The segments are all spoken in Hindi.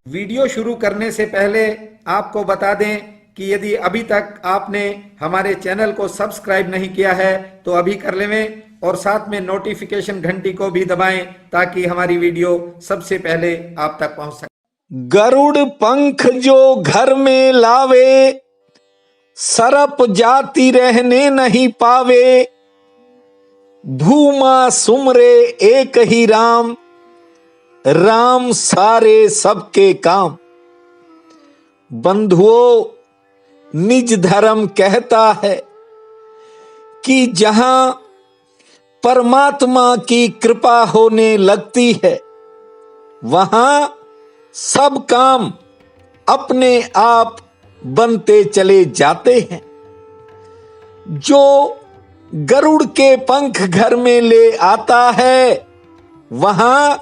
वीडियो शुरू करने से पहले आपको बता दें कि यदि अभी तक आपने हमारे चैनल को सब्सक्राइब नहीं किया है तो अभी कर लें और साथ में नोटिफिकेशन घंटी को भी दबाएं ताकि हमारी वीडियो सबसे पहले आप तक पहुंच सके। गरुड़ पंख जो घर में लावे, सरप जाति रहने नहीं पावे। भूमा सुमरे एक ही राम, राम सारे सबके काम। बंधुओं, निज धर्म कहता है कि जहां परमात्मा की कृपा होने लगती है वहां सब काम अपने आप बनते चले जाते हैं। जो गरुड़ के पंख घर में ले आता है वहां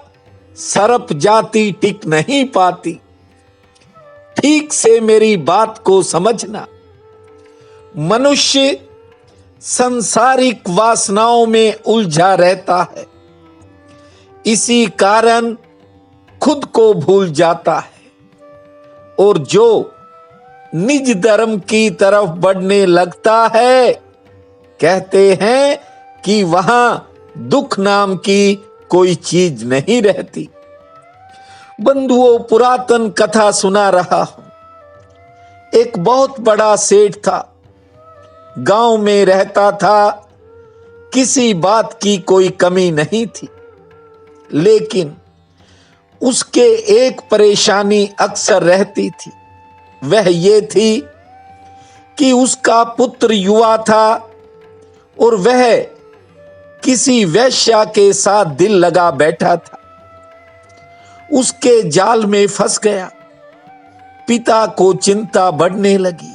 सरप जाति टिक नहीं पाती। ठीक से मेरी बात को समझना। मनुष्य सांसारिक वासनाओं में उलझा रहता है, इसी कारण खुद को भूल जाता है और जो निज धर्म की तरफ बढ़ने लगता है कहते हैं कि वहां दुख नाम की कोई चीज नहीं रहती। बंधुओं, पुरातन कथा सुना रहा हूं। एक बहुत बड़ा सेठ था, गांव में रहता था, किसी बात की कोई कमी नहीं थी। लेकिन उसके एक परेशानी अक्सर रहती थी, वह ये थी कि उसका पुत्र युवा था और वह किसी वेश्या के साथ दिल लगा बैठा था। उसके जाल में फंस गया। पिता को चिंता बढ़ने लगी।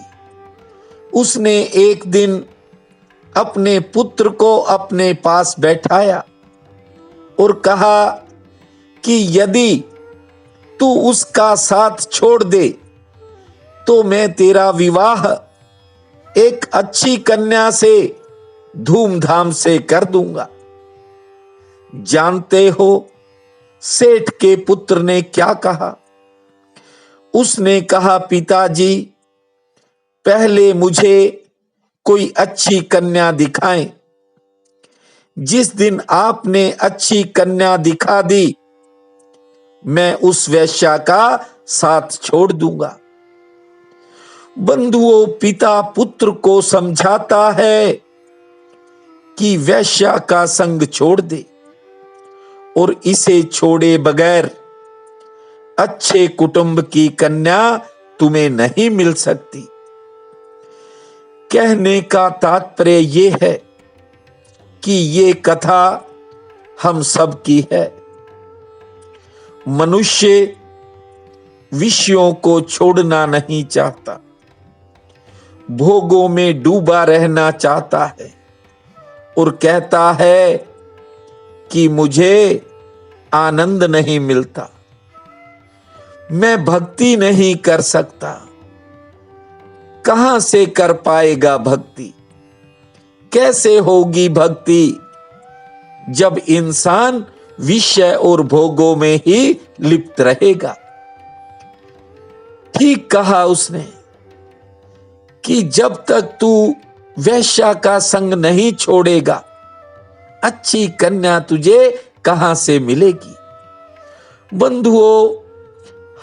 उसने एक दिन अपने पुत्र को अपने पास बैठाया और कहा कि यदि तू उसका साथ छोड़ दे तो मैं तेरा विवाह एक अच्छी कन्या से धूमधाम से कर दूंगा। जानते हो सेठ के पुत्र ने क्या कहा? उसने कहा, पिताजी, पहले मुझे कोई अच्छी कन्या दिखाएं। जिस दिन आपने अच्छी कन्या दिखा दी मैं उस वेश्या का साथ छोड़ दूंगा। बंधुओं, पिता पुत्र को समझाता है कि वेश्या का संग छोड़ दे और इसे छोड़े बगैर अच्छे कुटुंब की कन्या तुम्हें नहीं मिल सकती। कहने का तात्पर्य यह है कि ये कथा हम सब की है। मनुष्य विषयों को छोड़ना नहीं चाहता, भोगों में डूबा रहना चाहता है और कहता है कि मुझे आनंद नहीं मिलता, मैं भक्ति नहीं कर सकता। कहां से कर पाएगा भक्ति? कैसे होगी भक्ति जब इंसान विषय और भोगों में ही लिप्त रहेगा? ठीक कहा उसने कि जब तक तू वेश्या का संग नहीं छोड़ेगा अच्छी कन्या तुझे कहां से मिलेगी। बंधुओं,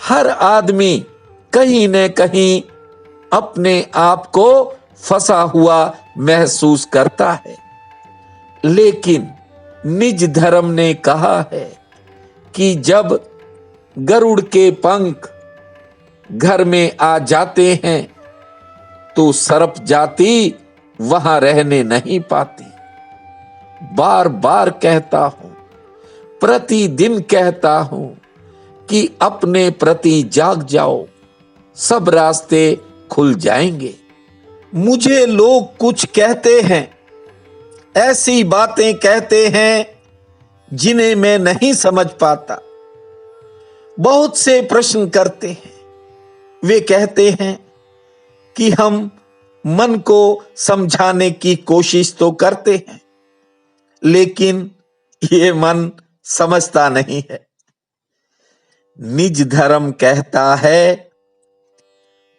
हर आदमी कहीं न कहीं अपने आप को फंसा हुआ महसूस करता है, लेकिन निज धर्म ने कहा है कि जब गरुड़ के पंख घर में आ जाते हैं तो सर्प जाति वहां रहने नहीं पाती। बार बार कहता हूं, प्रतिदिन कहता हूं कि अपने प्रति जाग जाओ, सब रास्ते खुल जाएंगे। मुझे लोग कुछ कहते हैं, ऐसी बातें कहते हैं जिन्हें मैं नहीं समझ पाता। बहुत से प्रश्न करते हैं। वे कहते हैं कि हम मन को समझाने की कोशिश तो करते हैं, लेकिन ये मन समझता नहीं है। निज धर्म कहता है,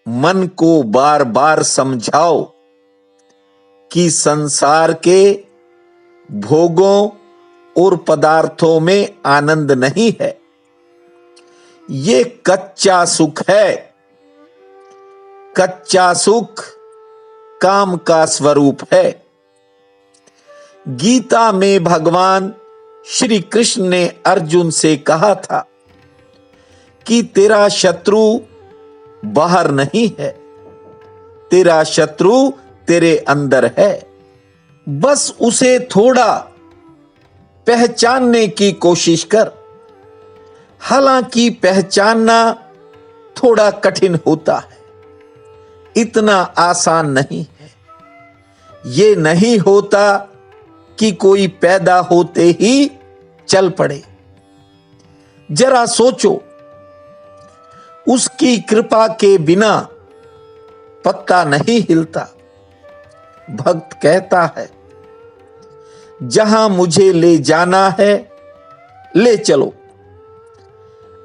मन को बार बार समझाओ कि संसार के भोगों और पदार्थों में आनंद नहीं है, ये कच्चा सुख है। कच्चा सुख काम का स्वरूप है। गीता में भगवान श्री कृष्ण ने अर्जुन से कहा था कि तेरा शत्रु बाहर नहीं है, तेरा शत्रु तेरे अंदर है। बस उसे थोड़ा पहचानने की कोशिश कर। हालांकि पहचानना थोड़ा कठिन होता है, इतना आसान नहीं है। ये नहीं होता कि कोई पैदा होते ही चल पड़े। जरा सोचो, उसकी कृपा के बिना पत्ता नहीं हिलता। भक्त कहता है, जहां मुझे ले जाना है ले चलो,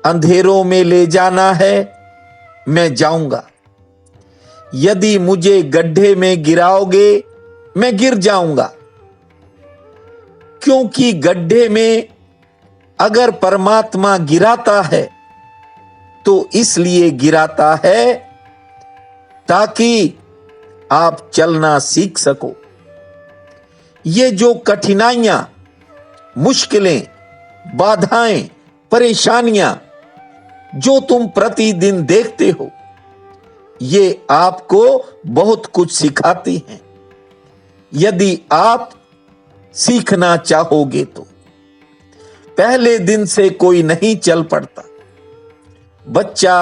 अंधेरों में ले जाना है मैं जाऊंगा। यदि मुझे गड्ढे में गिराओगे मैं गिर जाऊंगा, क्योंकि गड्ढे में अगर परमात्मा गिराता है तो इसलिए गिराता है ताकि आप चलना सीख सको। ये जो कठिनाइयां, मुश्किलें, बाधाएं, परेशानियां जो तुम प्रतिदिन देखते हो, ये आपको बहुत कुछ सिखाती हैं, यदि आप सीखना चाहोगे तो। पहले दिन से कोई नहीं चल पड़ता। बच्चा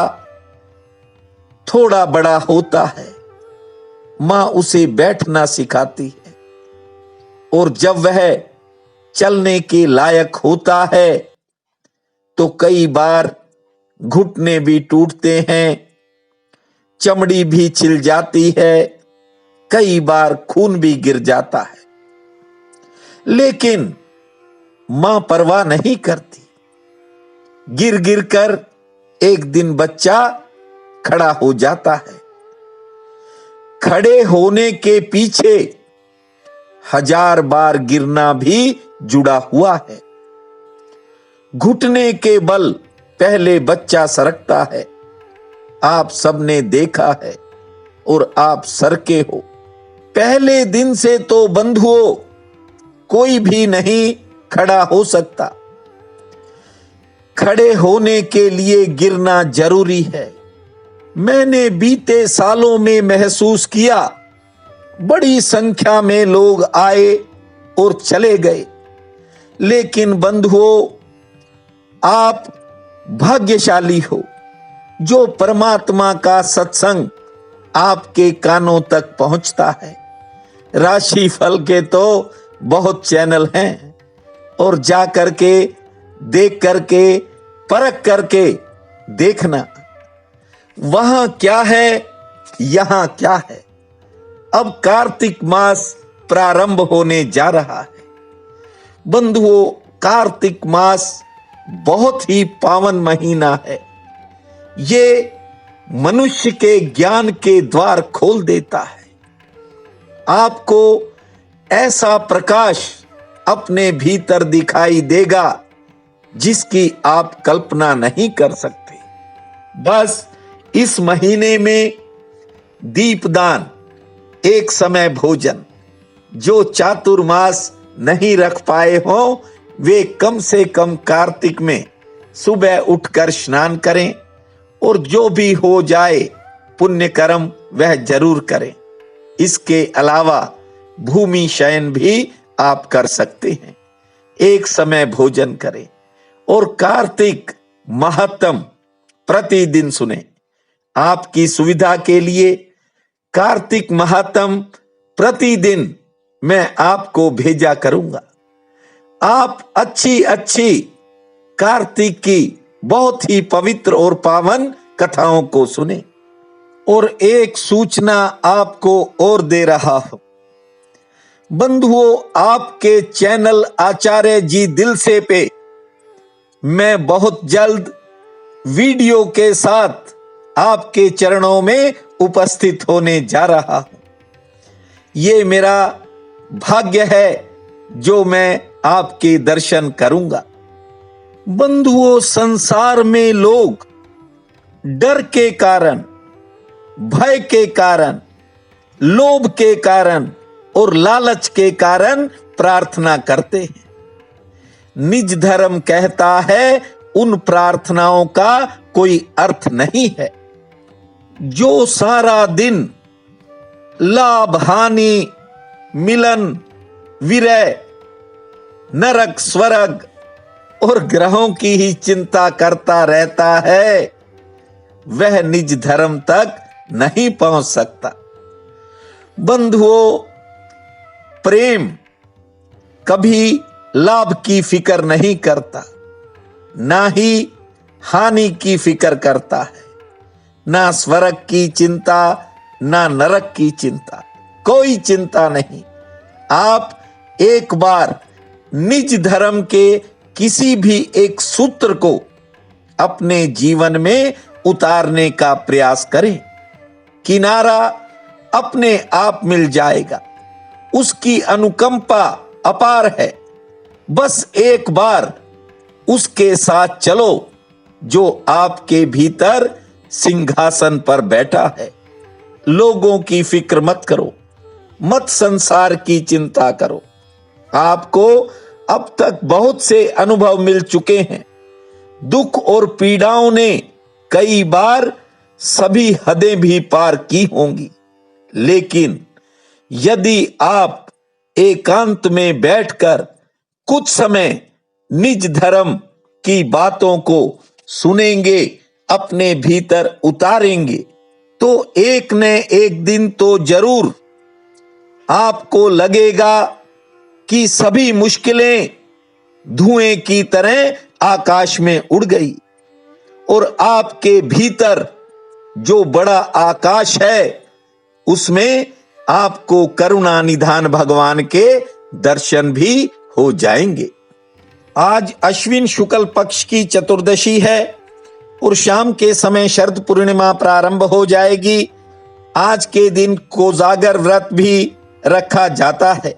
थोड़ा बड़ा होता है, मां उसे बैठना सिखाती है, और जब वह चलने के लायक होता है तो कई बार घुटने भी टूटते हैं, चमड़ी भी छिल जाती है, कई बार खून भी गिर जाता है, लेकिन मां परवाह नहीं करती। गिर गिर कर एक दिन बच्चा खड़ा हो जाता है। खड़े होने के पीछे 1000 बार गिरना भी जुड़ा हुआ है। घुटने के बल पहले बच्चा सरकता है, आप सबने देखा है और आप सरके हो। पहले दिन से तो बंधुओं कोई भी नहीं खड़ा हो सकता। खड़े होने के लिए गिरना जरूरी है। मैंने बीते सालों में महसूस किया, बड़ी संख्या में लोग आए और चले गए, लेकिन बंधुओं आप भाग्यशाली हो जो परमात्मा का सत्संग आपके कानों तक पहुंचता है। राशि फल के तो बहुत चैनल हैं, और जा करके देख करके परख करके देखना, वहां क्या है यहां क्या है। अब कार्तिक मास प्रारंभ होने जा रहा है। बंधुओं, कार्तिक मास बहुत ही पावन महीना है। ये मनुष्य के ज्ञान के द्वार खोल देता है। आपको ऐसा प्रकाश अपने भीतर दिखाई देगा जिसकी आप कल्पना नहीं कर सकते। बस इस महीने में दीपदान, एक समय भोजन, जो चातुर्मास नहीं रख पाए हो वे कम से कम कार्तिक में सुबह उठकर स्नान करें, और जो भी हो जाए पुण्य कर्म वह जरूर करें। इसके अलावा भूमि शयन भी आप कर सकते हैं। एक समय भोजन करें और कार्तिक महात्म प्रतिदिन सुने। आपकी सुविधा के लिए कार्तिक महात्म प्रतिदिन मैं आपको भेजा करूंगा। आप अच्छी अच्छी कार्तिक की बहुत ही पवित्र और पावन कथाओं को सुने। और एक सूचना आपको और दे रहा हूं। बंधुओं, आपके चैनल आचार्य जी दिल से पे मैं बहुत जल्द वीडियो के साथ आपके चरणों में उपस्थित होने जा रहा हूं। ये मेरा भाग्य है जो मैं आपके दर्शन करूंगा। बंधुओं, संसार में लोग डर के कारण, भय के कारण, लोभ के कारण और लालच के कारण प्रार्थना करते हैं। निज धर्म कहता है उन प्रार्थनाओं का कोई अर्थ नहीं है। जो सारा दिन लाभ, हानि, मिलन, विरय, नरक, स्वर्ग और ग्रहों की ही चिंता करता रहता है, वह निज धर्म तक नहीं पहुंच सकता। बंधुओं, प्रेम कभी लाभ की फिक्र नहीं करता, ना ही हानि की फिक्र करता है, ना स्वर्ग की चिंता, ना नरक की चिंता, कोई चिंता नहीं। आप एक बार निज धर्म के किसी भी एक सूत्र को अपने जीवन में उतारने का प्रयास करें, किनारा अपने आप मिल जाएगा। उसकी अनुकंपा अपार है। बस एक बार उसके साथ चलो जो आपके भीतर सिंहासन पर बैठा है। लोगों की फिक्र मत करो, मत संसार की चिंता करो। आपको अब तक बहुत से अनुभव मिल चुके हैं। दुख और पीड़ाओं ने कई बार सभी हदें भी पार की होंगी, लेकिन यदि आप एकांत में बैठकर कुछ समय निज धर्म की बातों को सुनेंगे, अपने भीतर उतारेंगे, तो एक न एक दिन तो जरूर आपको लगेगा कि सभी मुश्किलें धुएं की तरह आकाश में उड़ गई और आपके भीतर जो बड़ा आकाश है उसमें आपको करुणा निधान भगवान के दर्शन भी हो जाएंगे। आज अश्विन शुक्ल पक्ष की चतुर्दशी है और शाम के समय शरद पूर्णिमा प्रारंभ हो जाएगी। आज के दिन कोजागर व्रत भी रखा जाता है,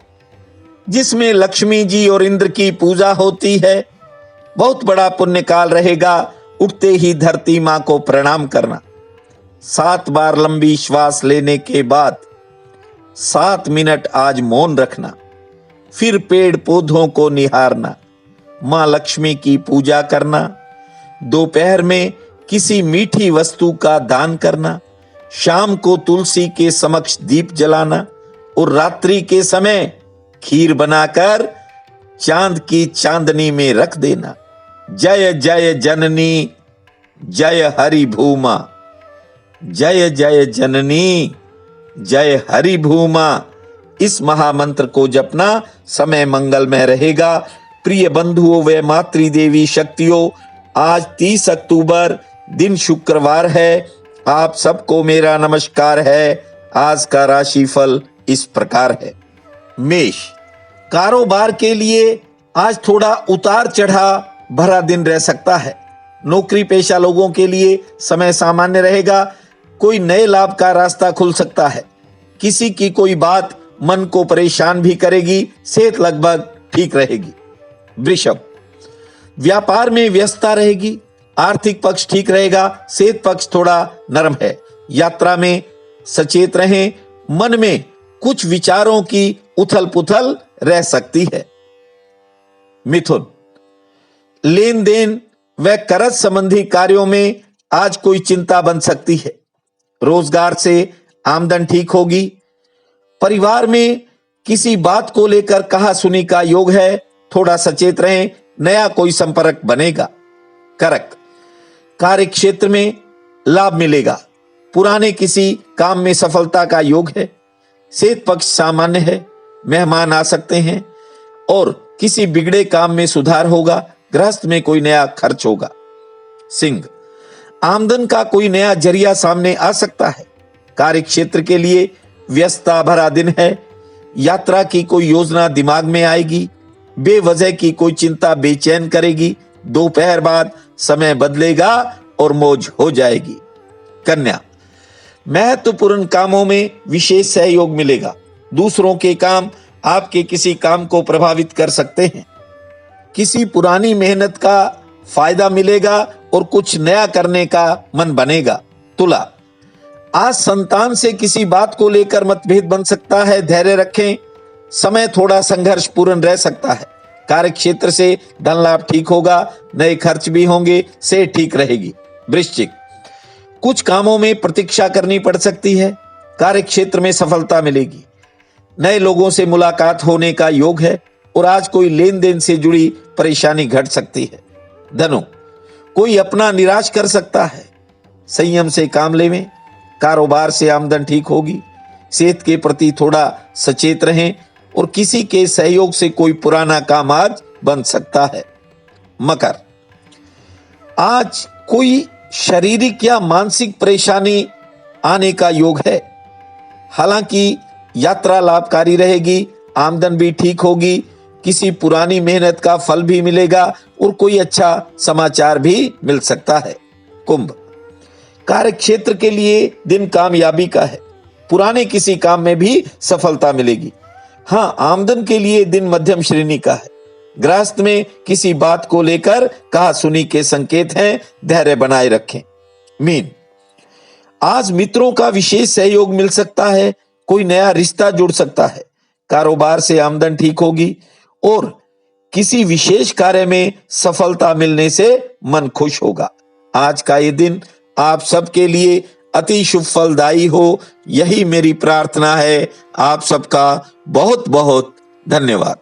जिसमें लक्ष्मी जी और इंद्र की पूजा होती है। बहुत बड़ा पुण्य काल रहेगा। उठते ही धरती मां को प्रणाम करना, 7 बार लंबी श्वास लेने के बाद 7 मिनट आज मौन रखना, फिर पेड़ पौधों को निहारना, मां लक्ष्मी की पूजा करना, दोपहर में किसी मीठी वस्तु का दान करना, शाम को तुलसी के समक्ष दीप जलाना और रात्रि के समय खीर बनाकर चांद की चांदनी में रख देना। जय जय जननी जय हरि भूमा, जय जय जननी जय हरि भूमा। इस महामंत्र को जपना समय मंगलमय रहेगा। प्रिय बंधुओं व मातृदेवी शक्तियों, आज 30 अक्टूबर दिन शुक्रवार है। आप सबको मेरा नमस्कार है। आज का राशिफल इस प्रकार है। मेष, कारोबार के लिए आज थोड़ा उतार चढ़ाव भरा दिन रह सकता है। नौकरी पेशा लोगों के लिए समय सामान्य रहेगा। कोई नए लाभ का रास्ता खुल सकता है। किसी की कोई बात मन को परेशान भी करेगी। सेहत लगभग ठीक रहेगी। वृषभ, व्यापार में व्यस्तता रहेगी। आर्थिक पक्ष ठीक रहेगा। सेहत पक्ष थोड़ा नरम है। यात्रा में सचेत रहें। मन में कुछ विचारों की उथल पुथल रह सकती है। मिथुन, लेन देन व कर्ज संबंधी कार्यों में आज कोई चिंता बन सकती है। रोजगार से आमदन ठीक होगी। परिवार में किसी बात को लेकर कहा सुनी का योग है। थोड़ा सचेत रहें। नया कोई संपर्क बनेगा। कर्क, कार्य क्षेत्र में लाभ मिलेगा। पुराने किसी काम में सफलता का योग है। सेहत पक्ष सामान्य है। मेहमान आ सकते हैं और किसी बिगड़े काम में सुधार होगा। गृहस्थ में कोई नया खर्च होगा। सिंह, आमदन का कोई नया जरिया सामने आ सकता है। कार्य क्षेत्र के लिए व्यस्तता भरा दिन है। यात्रा की कोई योजना दिमाग में आएगी। बेवजह की कोई चिंता बेचैन करेगी। दोपहर बाद समय बदलेगा और मौज हो जाएगी। कन्या, महत्वपूर्ण कामों में विशेष सहयोग मिलेगा। दूसरों के काम आपके किसी काम को प्रभावित कर सकते हैं। किसी पुरानी मेहनत का फायदा मिलेगा और कुछ नया करने का मन बनेगा। तुला, आज संतान से किसी बात को लेकर मतभेद बन सकता है, धैर्य रखें। समय थोड़ा संघर्षपूर्ण रह सकता है। कार्य क्षेत्र से धन लाभ ठीक होगा, नए खर्च भी होंगे, से ठीक रहेगी। वृश्चिक, कुछ कामों में प्रतीक्षा करनी पड़ सकती है। कार्य क्षेत्र में सफलता मिलेगी। नए लोगों से मुलाकात होने का योग है और आज कोई लेन देन से जुड़ी परेशानी घट सकती है। धनु, कोई अपना निराश कर सकता है। संयम से काम लेवें। कारोबार से आमदन ठीक होगी। सेहत के प्रति थोड़ा सचेत रहें और किसी के सहयोग से कोई पुराना काम आज बन सकता है। मकर, आज कोई शारीरिक या मानसिक परेशानी आने का योग है। हालांकि यात्रा लाभकारी रहेगी, आमदन भी ठीक होगी, किसी पुरानी मेहनत का फल भी मिलेगा और कोई अच्छा समाचार भी मिल सकता है। कुंभ, कार्य क्षेत्र के लिए दिन कामयाबी का है। पुराने किसी काम में भी सफलता मिलेगी। हाँ, आमदन के लिए दिन मध्यम श्रेणी का है। गृहस्थ में किसी बात को लेकर कहा सुनी के संकेत हैं, धैर्य बनाए रखें। मीन, आज मित्रों का विशेष सहयोग मिल सकता है। कोई नया रिश्ता जुड़ सकता है। कारोबार से आमदन ठीक होगी और किसी विशेष कार्य में सफलता मिलने से मन खुश होगा। आज का ये दिन आप सबके लिए अति शुभ फलदायी हो, यही मेरी प्रार्थना है। आप सबका बहुत बहुत धन्यवाद।